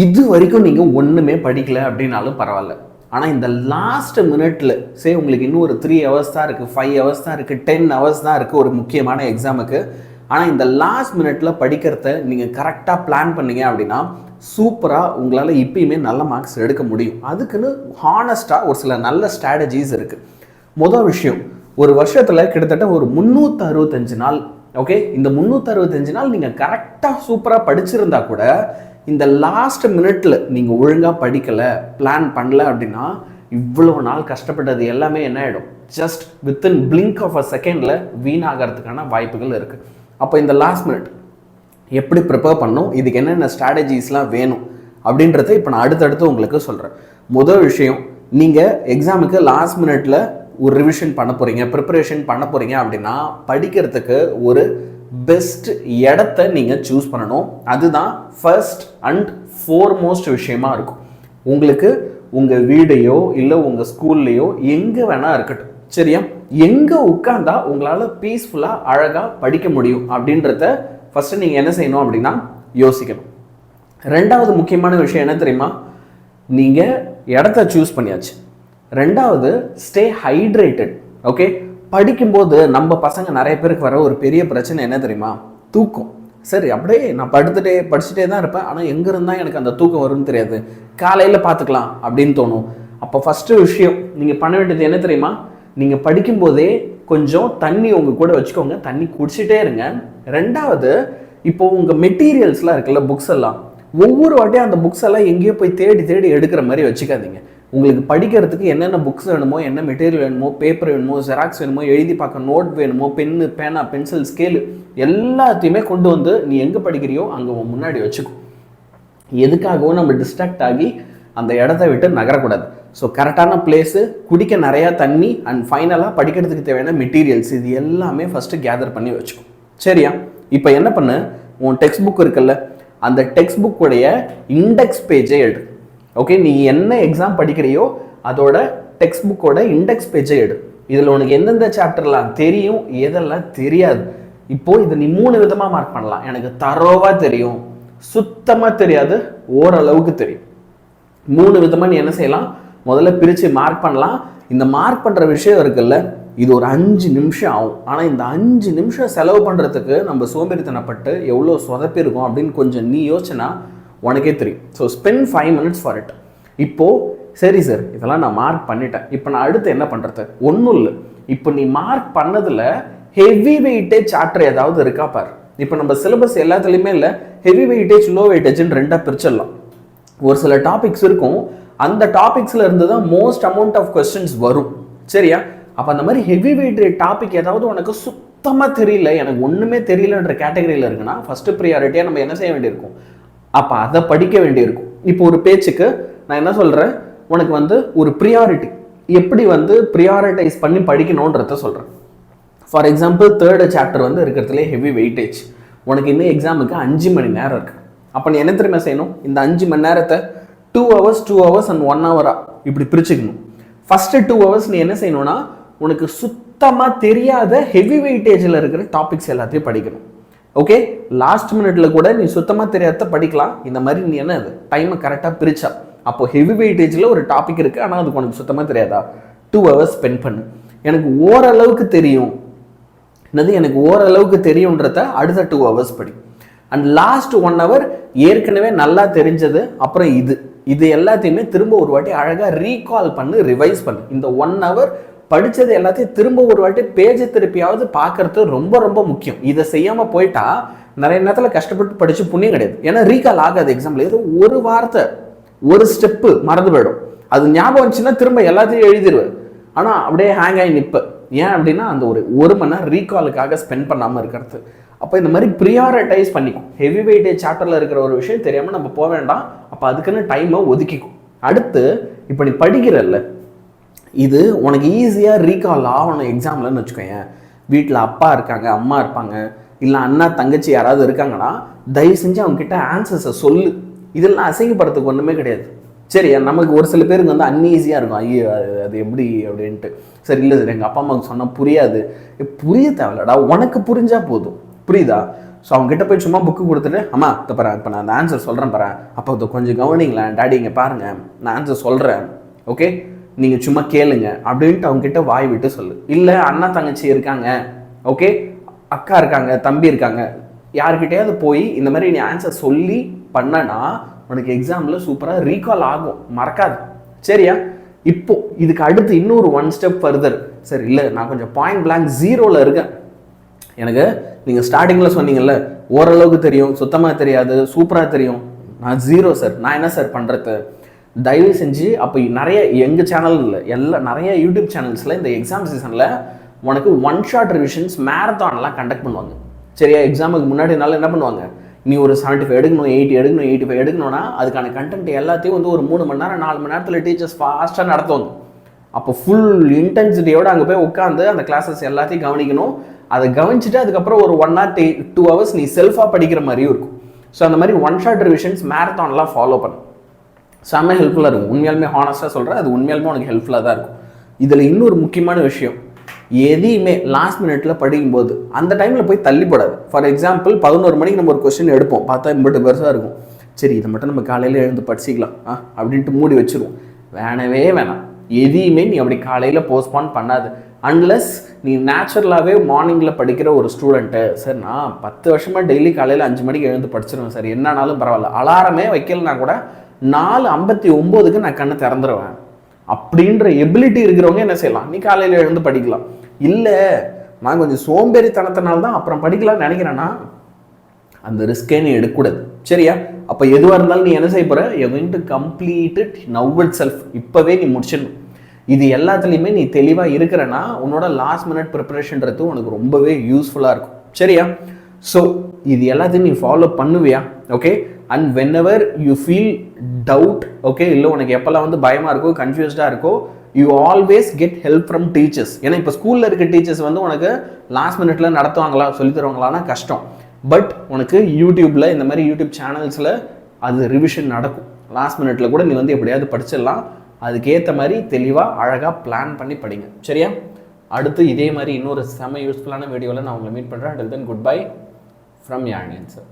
இது வரைக்கும் நீங்கள் ஒன்றுமே படிக்கல அப்படின்னாலும் பரவாயில்ல. ஆனால் இந்த லாஸ்ட் மினிட்ல உங்களுக்கு இன்னும் ஒரு 3 hours தான் இருக்குது, 5 hours தான் இருக்குது, 10 hours தான் இருக்குது ஒரு முக்கியமான எக்ஸாமுக்கு. ஆனால் இந்த லாஸ்ட் மினிட்ல படிக்கிறத நீங்கள் கரெக்டாக பிளான் பண்ணீங்க அப்படின்னா சூப்பராக உங்களால் இப்பயுமே நல்ல மார்க்ஸ் எடுக்க முடியும். அதுக்குன்னு ஹானஸ்ட்டாக ஒரு சில நல்ல ஸ்ட்ராட்டஜிஸ் இருக்குது. முதல் விஷயம், ஒரு வருஷத்தில் கிட்டத்தட்ட ஒரு 365 நாள். ஓகே, இந்த 365 நாள் நீங்கள் கரெக்டாக சூப்பராக படிச்சிருந்தா கூட இந்த லாஸ்ட் மினிட்ல நீங்கள் ஒழுங்காக படிக்கலை, பிளான் பண்ணல அப்படின்னா இவ்வளோ நாள் கஷ்டப்பட்டது எல்லாமே என்ன ஆகிடும், just within blink of a செகண்டில் வீணாகிறதுக்கான வாய்ப்புகள் இருக்குது. அப்போ இந்த லாஸ்ட் மினிட் எப்படி ப்ரிப்பேர் பண்ணணும், இதுக்கு என்னென்ன ஸ்ட்ராட்டஜிஸ்லாம் வேணும் அப்படின்றத இப்போ நான் அடுத்தடுத்து உங்களுக்கு சொல்கிறேன். முதல் விஷயம், நீங்கள் எக்ஸாமுக்கு லாஸ்ட் மினிட்ல ஒரு ரிவிஷன் பண்ண போகிறீங்க, ப்ரிப்பரேஷன் பண்ண போகிறீங்க அப்படின்னா படிக்கிறதுக்கு ஒரு பெஸ்ட் இடத்த நீங்கள் சூஸ் பண்ணணும். அதுதான் ஃபர்ஸ்ட் அண்ட் ஃபோர்மோஸ்ட் விஷயமா இருக்கும். உங்களுக்கு உங்கள் வீடையோ இல்லை உங்கள் ஸ்கூல்லையோ எங்கே வேணால் இருக்கட்டும், சரியா, எங்கே உட்கார்ந்தா உங்களால் பீஸ்ஃபுல்லாக அழகாக படிக்க முடியும் அப்படின்றத ஃபஸ்ட்டு நீங்கள் என்ன செய்யணும் அப்படின்னா யோசிக்கணும். ரெண்டாவது முக்கியமான விஷயம் என்ன தெரியுமா, நீங்கள் இடத்த சூஸ் பண்ணியாச்சு. ரெண்டாவது, ஸ்டே ஹைட்ரேட்டட். ஓகே, படிக்கும்போது நம்ம பசங்க நிறைய பேருக்கு வர ஒரு பெரிய பிரச்சனை என்ன தெரியுமா, தூக்கம். சரி, அப்படியே நான் படிச்சுட்டே தான் இருப்பேன், ஆனால் எங்கே இருந்தால் எனக்கு அந்த தூக்கம் வரும்னு தெரியாது, காலையில் பார்த்துக்கலாம் அப்படின்னு தோணும். அப்போ ஃபஸ்ட்டு விஷயம் நீங்கள் பண்ண வேண்டியது என்ன தெரியுமா, நீங்கள் படிக்கும்போதே கொஞ்சம் தண்ணி உங்கள் கூட வச்சுக்கோங்க, தண்ணி குடிச்சிட்டே இருங்க. ரெண்டாவது, இப்போது உங்கள் மெட்டீரியல்ஸ்லாம் இருக்குல்ல, புக்ஸ் எல்லாம், ஒவ்வொரு வாட்டியும் அந்த புக்ஸ் எல்லாம் எங்கேயோ போய் தேடி தேடி எடுக்கிற மாதிரி வச்சுக்காதீங்க. உங்களுக்கு படிக்கிறதுக்கு என்னென்ன புக்ஸ் வேணுமோ, என்ன மெட்டீரியல் வேணுமோ, பேப்பர் வேணுமோ, ஜெராக்ஸ் வேணுமோ, எழுதி பார்க்க நோட் வேணுமோ, பென்னு, பேனா, பென்சில், ஸ்கேலு எல்லாத்தையுமே கொண்டு வந்து நீ எங்கே படிக்கிறியோ அங்கே முன்னாடி வச்சுக்கும். எதுக்காகவும் நம்ம டிஸ்ட்ராக்ட் ஆகி அந்த இடத்த விட்டு நகரக்கூடாது. ஸோ கரெக்டான பிளேஸு, குடிக்க நிறையா தண்ணி, அண்ட் ஃபைனலாக படிக்கிறதுக்கு தேவையான மெட்டீரியல்ஸ், இது எல்லாமே ஃபஸ்ட்டு கேதர் பண்ணி வச்சுக்கும். சரியா, இப்போ என்ன பண்ணு, உன் டெக்ஸ்ட் புக் இருக்குல்ல, அந்த டெக்ஸ்ட் புக்குடைய இண்டெக்ஸ் பேஜை எடு. ஓகே, நீ என்ன எக்ஸாம் படிக்கிறியோ அதோட டெக்ஸ்ட் புக்கோட இண்டெக்ஸ் பேஜை எடு. இதில் உனக்கு எந்தெந்த சாப்டர்லாம் தெரியும், எதெல்லாம் தெரியாது. இப்போது இதை நீ 3 விதமாக மார்க் பண்ணலாம். எனக்கு தரோவாக தெரியும், சுத்தமாக தெரியாது, ஓரளவுக்கு தெரியும். 3 விதமாக நீ என்ன செய்யலாம், முதல்ல பிரித்து மார்க் பண்ணலாம். இந்த மார்க் பண்ணுற விஷயம் இருக்குல்ல, இது ஒரு 5 நிமிஷம் ஆகும். ஆனால் இந்த 5 நிமிஷம் செலவு பண்ணுறதுக்கு நம்ம சோம்பேறித்தனப்பட்டு எவ்வளோ சொதப்பிருக்கோம் அப்படின்னு கொஞ்சம் நீ யோசனை உனக்கே தெரியும். So spend 5 minutes for it. இப்போது சரி சார், இதெல்லாம் நான் மார்க் பண்ணிட்டேன், இப்போ நான் அடுத்து என்ன பண்ணுறது, ஒன்றும் இல்லை. இப்போ நீ மார்க் பண்ணதில் ஹெவி வெயிட்டேஜ் சாப்டர் ஏதாவது இருக்கா பார். இப்போ நம்ம சிலபஸ் எல்லாத்துலேயுமே இல்லை, ஹெவி வெயிட்டேஜ், லோ வெயிட்டேஜ்னு 2ஆக பிரிச்சிடலாம். ஒரு சில டாபிக்ஸ் இருக்கும், அந்த டாபிக்ஸில் இருந்து தான் மோஸ்ட் அமௌண்ட் ஆஃப் கொஸ்டின்ஸ் வரும். சரியா, அப்போ அந்த மாதிரி ஹெவி வெயிட்டேஜ் டாபிக் ஏதாவது உனக்கு சுத்தமாக தெரியல, எனக்கு ஒன்றுமே தெரியலன்ற கேட்டகரியில் இருக்குன்னா ஃபஸ்ட்டு ப்ரியாரிட்டியாக நம்ம என்ன செய்ய வேண்டியிருக்கும், அப்போ அதை படிக்க வேண்டியிருக்கும். இப்போ ஒரு பேச்சுக்கு நான் என்ன சொல்கிறேன், உனக்கு ஒரு ப்ரியாரிட்டி எப்படி ப்ரியாரிட்டைஸ் பண்ணி படிக்கணுன்றத சொல்கிறேன். ஃபார் எக்ஸாம்பிள் 3rd சாப்டர் இருக்கிறதுலே ஹெவி வெயிட்டேஜ், உனக்கு இன்னும் எக்ஸாமுக்கு 5 மணி நேரம் இருக்குது. அப்போ நீ என்ன தெரியுமா செய்யணும், இந்த 5 மணி நேரத்தை 2 hours, 2 hours and 1 hour இப்படி பிரிச்சுக்கணும். ஃபஸ்ட்டு 2 hours நீ என்ன செய்யணும்னா உனக்கு சுத்தமாக தெரியாத ஹெவி வெயிட்டேஜில் இருக்கிற டாபிக்ஸ் எல்லாத்தையும் படிக்கணும். ஓகே, லாஸ்ட் மினிட்ல கூட நீ சுத்தமாக தெரியாத படிக்கலாம். இந்த மாதிரி நீ என்ன டைமை கரெக்டாக பிரிச்சா, அப்போ ஹெவி வெயிட்டேஜில் ஒரு டாபிக் இருக்குது, ஆனால் அதுக்கு உனக்கு சுத்தமாக தெரியாதா, 2 hours ஸ்பெண்ட் பண்ணு. எனக்கு ஓரளவுக்கு தெரியும், எனக்கு ஓரளவுக்கு தெரியுன்றத அடுத்த 2 hours படி. அண்ட் லாஸ்ட் 1 hour ஏற்கனவே நல்லா தெரிஞ்சது, அப்புறம் இது எல்லாத்தையுமே திரும்ப ஒரு வாட்டி அழகாக ரீகால் பண்ணு, ரிவைஸ் பண்ணு. இந்த 1 hour படித்தது எல்லாத்தையும் திரும்ப ஒரு வாட்டி பேஜை திருப்பியாவது பார்க்கறது ரொம்ப ரொம்ப முக்கியம். இதை செய்யாமல் போயிட்டா நிறைய நேரத்தில் கஷ்டப்பட்டு படித்து புண்ணியம் கிடையாது. ஏன்னா ரீகால் ஆகாது. எக்ஸாம்பிள் ஏதோ ஒரு வார்த்தை, ஒரு ஸ்டெப்பு மறந்து போயிடும். அது ஞாபகம் வந்துச்சுன்னா திரும்ப எல்லாத்தையும் எழுதிடுவேன், ஆனால் அப்படியே ஹேங் ஆகி நிற்பேன். ஏன் அப்படின்னா அந்த ஒரு மணி நேரம் ரீகாலுக்காக ஸ்பெண்ட் பண்ணாமல் இருக்கிறது. அப்போ இந்த மாதிரி ப்ரியாரிட்டைஸ் பண்ணிக்கும். ஹெவி வெயிட்டேஜ் சாப்டரில் இருக்கிற ஒரு விஷயம் தெரியாமல் நம்ம போக வேண்டாம். அப்போ அதுக்குன்னு டைமை ஒதுக்கிக்கும். அடுத்து இப்போ நீ படிக்கிறல்ல, இது உனக்கு ஈஸியாக ரீகால் ஆகணும் எக்ஸாம்லன்னு வச்சுக்கோங்க. வீட்டில் அப்பா இருக்காங்க, அம்மா இருப்பாங்க, இல்லை அண்ணா தங்கச்சி யாராவது இருக்காங்கன்னா தயவு செஞ்சு அவங்ககிட்ட ஆன்சர்ஸை சொல்லு. இதெல்லாம் அசிங்கப்படுறதுக்கு ஒன்றுமே கிடையாது. சரி, நமக்கு ஒரு சில பேருக்கு அன்ஈஸியாக இருக்கும், ஐயோ அது எப்படி அப்படின்ட்டு. சரி, இல்லை சார் எங்கள் அப்பா அம்மாவுக்கு சொன்னால் புரியாது. புரிய தேவையில்லடா, உனக்கு புரிஞ்சால் போதும். புரியுதா? ஸோ அவங்ககிட்ட போய் சும்மா புக்கு கொடுத்துட்டு அம்மா இப்போ பாரு இப்போ நான் அந்த ஆன்சர் சொல்கிறேன் பாரு அப்போ இது கொஞ்சம் கவனிங்களேன் டாடி இங்கே பாருங்கள் நான் ஆன்சர் சொல்கிறேன் ஓகே நீங்கள் சும்மா கேளுங்க அப்படின்ட்டு அவங்ககிட்ட வாய் விட்டு சொல்லு. இல்லை அண்ணா தங்கச்சி இருக்காங்க ஓகே அக்கா இருக்காங்க தம்பி இருக்காங்க யார்கிட்டயாவது போய் இந்த மாதிரி நீ ஆன்சர் சொல்லி பண்ணனா உனக்கு எக்ஸாமில் சூப்பராக ரீகால் ஆகும், மறக்காது. சரியா? இப்போ இதுக்கு அடுத்து இன்னொரு 1 ஸ்டெப் ஃபர்தர். சரி இல்லை நான் கொஞ்சம் பாயிண்ட் பிளாங்க் 0ல் இருக்கேன், எனக்கு நீங்கள் ஸ்டார்டிங்கில் சொன்னீங்கல்ல ஓரளவுக்கு தெரியும் சுத்தமாக தெரியாது சூப்பராக தெரியும், நான் 0 சார், நான் என்ன சார் பண்ணுறது? தயவு செஞ்சு அப்போ நிறைய எங்கள் சேனல் இல்லை நிறைய யூடியூப் சேனல்ஸில் இந்த எக்ஸாம் சீசனில் உனக்கு 1 ஷாட் ரிவிஷன்ஸ் மேரத்தான்லாம் கண்டக்ட் பண்ணுவாங்க. சரியா? எக்ஸாமுக்கு முன்னாடினால என்ன பண்ணுவாங்க, நீ ஒரு 75 எடுக்கணும் 80 எடுக்கணும் 85 எடுக்கணும்னா அதுக்கான கண்டென்ட் எல்லாத்தையும் வந்து ஒரு 3 மணி நேரம் 4 மணி நேரத்தில் டீச்சர்ஸ் ஃபாஸ்ட்டாக நடத்துவாங்க. அப்போ ஃபுல் இன்டென்சிட்டியோடு அங்கே போய் உட்காந்து அந்த கிளாஸஸ் எல்லாத்தையும் கவனிக்கணும். அதை கவனிச்சுட்டு அதுக்கப்புறம் ஒரு 1 or 2 hours நீ செல்ஃபாக படிக்கிற மாதிரியும் இருக்கும். ஸோ அந்த மாதிரி 1 ஷாட் ரிவிஷன்ஸ் மேரத்தான்லாம் ஃபாலோ பண்ணு, செம்ம ஹெல்ப்ஃபுல்லாக இருக்கும். உண்மையாலுமே ஹானஸ்ட்டாக சொல்கிறேன், அது உண்மையாலுமே உனக்கு ஹெல்ப்ஃபுல்லாக தான் இருக்கும். இதில் இன்னொரு முக்கியமான விஷயம், எதையுமே லாஸ்ட் மினிட்ல படிக்கும்போது அந்த டைமில் போய் தள்ளி போடாது. ஃபார் எக்ஸாம்பிள் 11 மணிக்கு நம்ம ஒரு கொஸ்டின் எடுப்போம், பார்த்தா இம்பட்டு பெருசாக இருக்கும், சரி இதை மட்டும் நம்ம காலையில் எழுந்து படிச்சிக்கலாம் அப்படின்ட்டு மூடி வச்சுருவோம். வேணவே வேணாம், எதையுமே நீ அப்படி காலையில் போஸ்ட்பான் பண்ணாது. அன்லெஸ் நீ நேச்சுரலாகவே மார்னிங்கில் படிக்கிற ஒரு ஸ்டூடெண்ட்டு, சார் நான் 10 வருஷமாக டெய்லி காலையில் 5 மணிக்கு எழுந்து படிச்சிருவேன் சார், என்னன்னாலும் பரவாயில்ல, அலாரமே வைக்கலனா கூட 4:59க்கு நான் கண்ணை திறந்துருவேன் அப்படின்ற எபிலிட்டி இருக்கிறவங்க என்ன செய்யலாம், நீ காலையில் எழுந்து படிக்கலாம். இல்லை நான் கொஞ்சம் சோம்பேறித்தனத்தினால தான் அப்புறம் படிக்கலாம்னு நினைக்கிறேன்னா அந்த ரிஸ்கே நீ எடுக்கக்கூடாது. சரியா? அப்போ எதுவாக இருந்தாலும் நீ என்ன செய்ய போகிற, you going to complete it now it self, இப்போவே நீ முடிச்சிடணும். இது எல்லாத்துலேயுமே நீ தெளிவாக இருக்கிறன்னா உன்னோட லாஸ்ட் மினிட் ப்ரிப்பரேஷன்றது உனக்கு ரொம்பவே யூஸ்ஃபுல்லாக இருக்கும். சரியா? ஸோ இது எல்லாத்தையும் நீ ஃபாலோ பண்ணுவியா? Okay. And whenever you feel doubt, okay, இல்லை உனக்கு எப்போல்லாம் வந்து பயமாக இருக்கோ கன்ஃபியூஸ்டாக இருக்கோ, you always get help from teachers. ஏன்னா இப்போ ஸ்கூலில் இருக்க டீச்சர்ஸ் வந்து உனக்கு லாஸ்ட் மினிட்ல நடத்துவாங்களா சொல்லி தருவாங்களான்னா கஷ்டம். பட் உனக்கு யூடியூப்பில் இந்த மாதிரி யூடியூப் சேனல்ஸில் அது ரிவிஷன் நடக்கும். லாஸ்ட் மினிட்ல கூட நீ வந்து எப்படியாவது படிச்சிடலாம். அதுக்கேற்ற மாதிரி தெளிவாக அழகாக பிளான் பண்ணி படிங்க. சரியா? அடுத்து இதே மாதிரி இன்னொரு செம யூஸ்ஃபுல்லான வீடியோவில் நான் உங்களை மீட் பண்ணுறேன். Until then, goodbye from Yarnian sir.